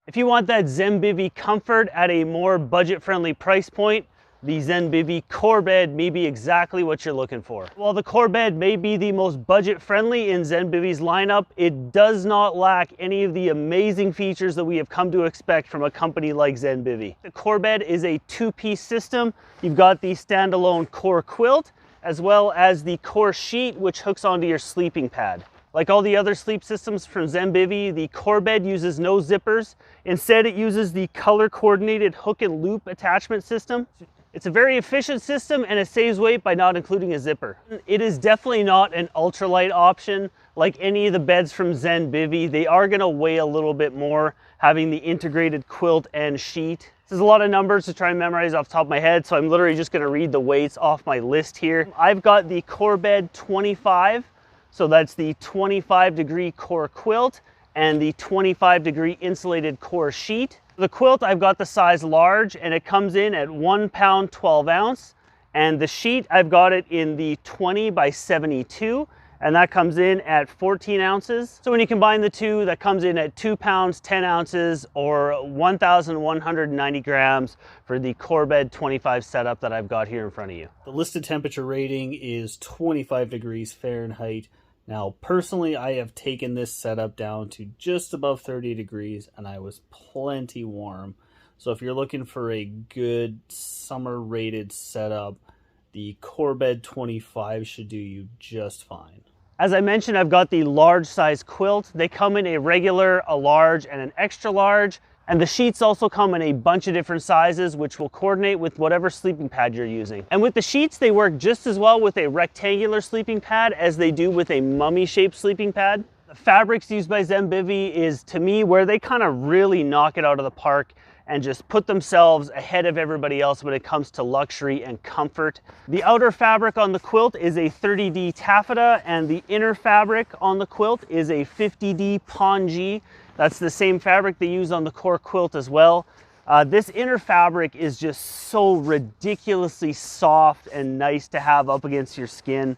If you want that ZenBivy comfort at a more budget-friendly price point, the ZenBivy Core Bed may be exactly what you're looking for. While the Core Bed may be the most budget-friendly in ZenBivy's lineup, it does not lack any of the amazing features that we have come to expect from a company like ZenBivy. The Core Bed is a two-piece system. You've got the standalone core quilt, as well as the core sheet, which hooks onto your sleeping pad. Like all the other sleep systems from ZenBivy, the Core Bed uses no zippers. Instead, it uses the color-coordinated hook and loop attachment system. It's a very efficient system and it saves weight by not including a zipper. It is definitely not an ultralight option like any of the beds from ZenBivy. They are gonna weigh a little bit more, having the integrated quilt and sheet. This is a lot of numbers to try and memorize off the top of my head, so I'm literally just gonna read the weights off my list here. I've got the Core Bed 25, so that's the 25-degree core quilt and the 25-degree insulated core sheet. The quilt, I've got the size large and it comes in at 1 pound 12 ounce. And the sheet, I've got it in the 20 by 72 and that comes in at 14 ounces. So when you combine the two, that comes in at 2 pounds 10 ounces or 1,190 grams for the Core Bed 25 setup that I've got here in front of you. The listed temperature rating is 25 degrees Fahrenheit. Now, personally, I have taken this setup down to just above 30 degrees and I was plenty warm. So if you're looking for a good summer rated setup, the Core Bed 25 should do you just fine. As I mentioned, I've got the large size quilt. They come in a regular, a large, and an extra large. And the sheets also come in a bunch of different sizes, which will coordinate with whatever sleeping pad you're using. And with the sheets, they work just as well with a rectangular sleeping pad as they do with a mummy-shaped sleeping pad. The fabrics used by ZenBivy is, to me, where they kind of really knock it out of the park and just put themselves ahead of everybody else when it comes to luxury and comfort. The outer fabric on the quilt is a 30D taffeta, and the inner fabric on the quilt is a 50D pongee. That's the same fabric they use on the core quilt as well. This inner fabric is just so ridiculously soft and nice to have up against your skin.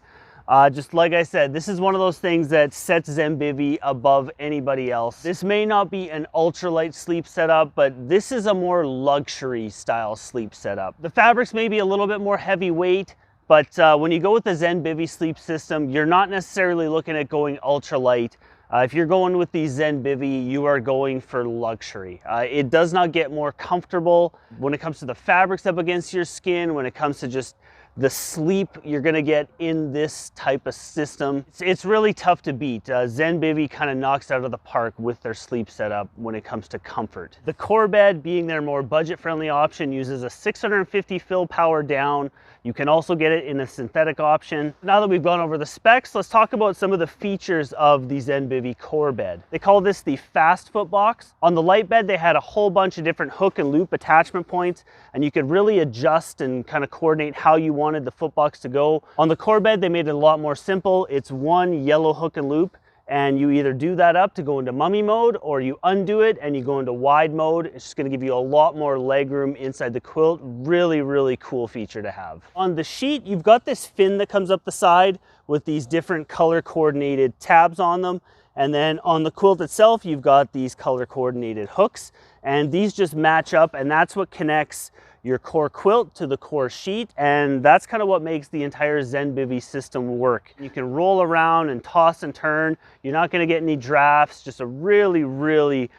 Just like I said, this is one of those things that sets ZenBivy above anybody else. This may not be an ultralight sleep setup, but this is a more luxury style sleep setup. The fabrics may be a little bit more heavyweight, but when you go with the ZenBivy sleep system, you're not necessarily looking at going ultralight. If you're going with the ZenBivy, you are going for luxury. It does not get more comfortable when it comes to the fabrics up against your skin, when it comes to just the sleep you're gonna get in this type of system. It's really tough to beat. ZenBivy kind of knocks out of the park with their sleep setup when it comes to comfort. The Core Bed, being their more budget-friendly option, uses a 650 fill power down. You can also get it in a synthetic option. Now that we've gone over the specs, let's talk about some of the features of the ZenBivy Core Bed. They call this the Fast Foot Box. On the light bed, they had a whole bunch of different hook and loop attachment points, and you could really adjust and kind of coordinate how you wanted the foot box to go. On the Core Bed, they made it a lot more simple. It's one yellow hook and loop, and you either do that up to go into mummy mode, or you undo it and you go into wide mode. It's just gonna give you a lot more leg room inside the quilt. Really, really cool feature to have. On the sheet, you've got this fin that comes up the side with these different color coordinated tabs on them. And then on the quilt itself, you've got these color coordinated hooks, and these just match up, and that's what connects your core quilt to the core sheet, and that's kind of what makes the entire ZenBivy system work. You can roll around and toss and turn. You're not going to get any drafts. Just a really, really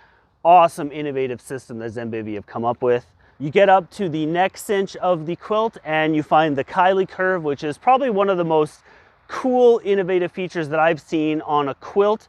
awesome, innovative system that ZenBivy have come up with. You get up to the neck cinch of the quilt and you find the Kylie curve, which is probably one of the most cool, innovative features that I've seen on a quilt.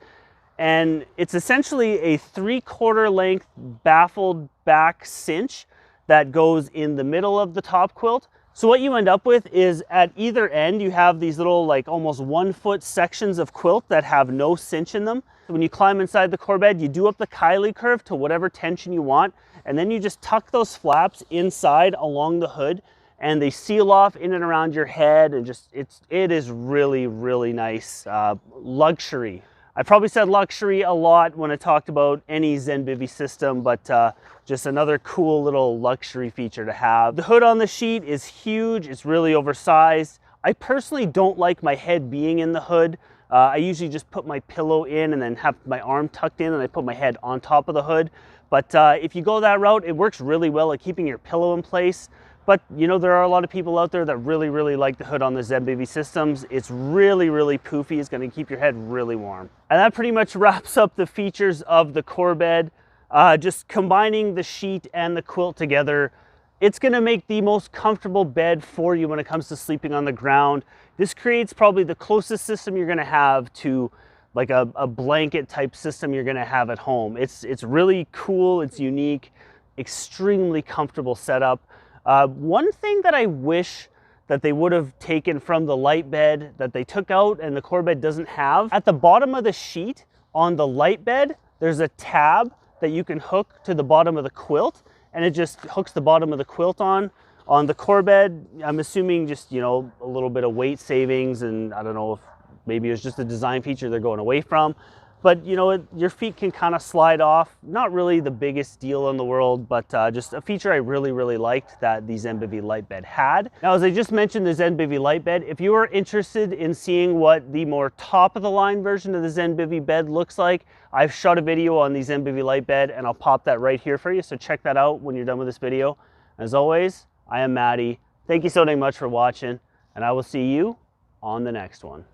And it's essentially a 3/4 length baffled back cinch that goes in the middle of the top quilt. So what you end up with is at either end, you have these little like almost 1 foot sections of quilt that have no cinch in them. So when you climb inside the Core Bed, you do up the Kylie curve to whatever tension you want, and then you just tuck those flaps inside along the hood, and they seal off in and around your head, and just it is really, really nice. Luxury. I probably said luxury a lot when I talked about any ZenBivy system, but just another cool little luxury feature to have. The hood on the sheet is huge. It's really oversized. I personally don't like my head being in the hood, I usually just put my pillow in and then have my arm tucked in and I put my head on top of the hood. But if you go that route, it works really well at keeping your pillow in place. But you know, there are a lot of people out there that really like the hood on the ZenBivy systems. It's really poofy. It's going to keep your head really warm. And that pretty much wraps up the features of the core bed. Just combining the sheet and the quilt together, it's going to make the most comfortable bed for you when it comes to sleeping on the ground. This creates probably the closest system you're going to have to like a blanket type system you're going to have at home. It's really cool. It's unique, extremely comfortable setup. One thing that I wish that they would have taken from the light bed that they took out and the core bed doesn't have, at the bottom of the sheet on the light bed, there's a tab that you can hook to the bottom of the quilt, and it just hooks the bottom of the quilt on. On the core bed, I'm assuming just, you know, a little bit of weight savings, and I don't know if maybe it's just a design feature they're going away from. But you know, your feet can kind of slide off. Not really the biggest deal in the world, but just a feature I really liked that the ZenBivy light bed had. Now, as I just mentioned, the ZenBivy light bed, if you are interested in seeing what the more top of the line version of the ZenBivy bed looks like, I've shot a video on the ZenBivy light bed and I'll pop that right here for you. So check that out when you're done with this video. As always, I am Matty. Thank you so much for watching, and I will see you on the next one.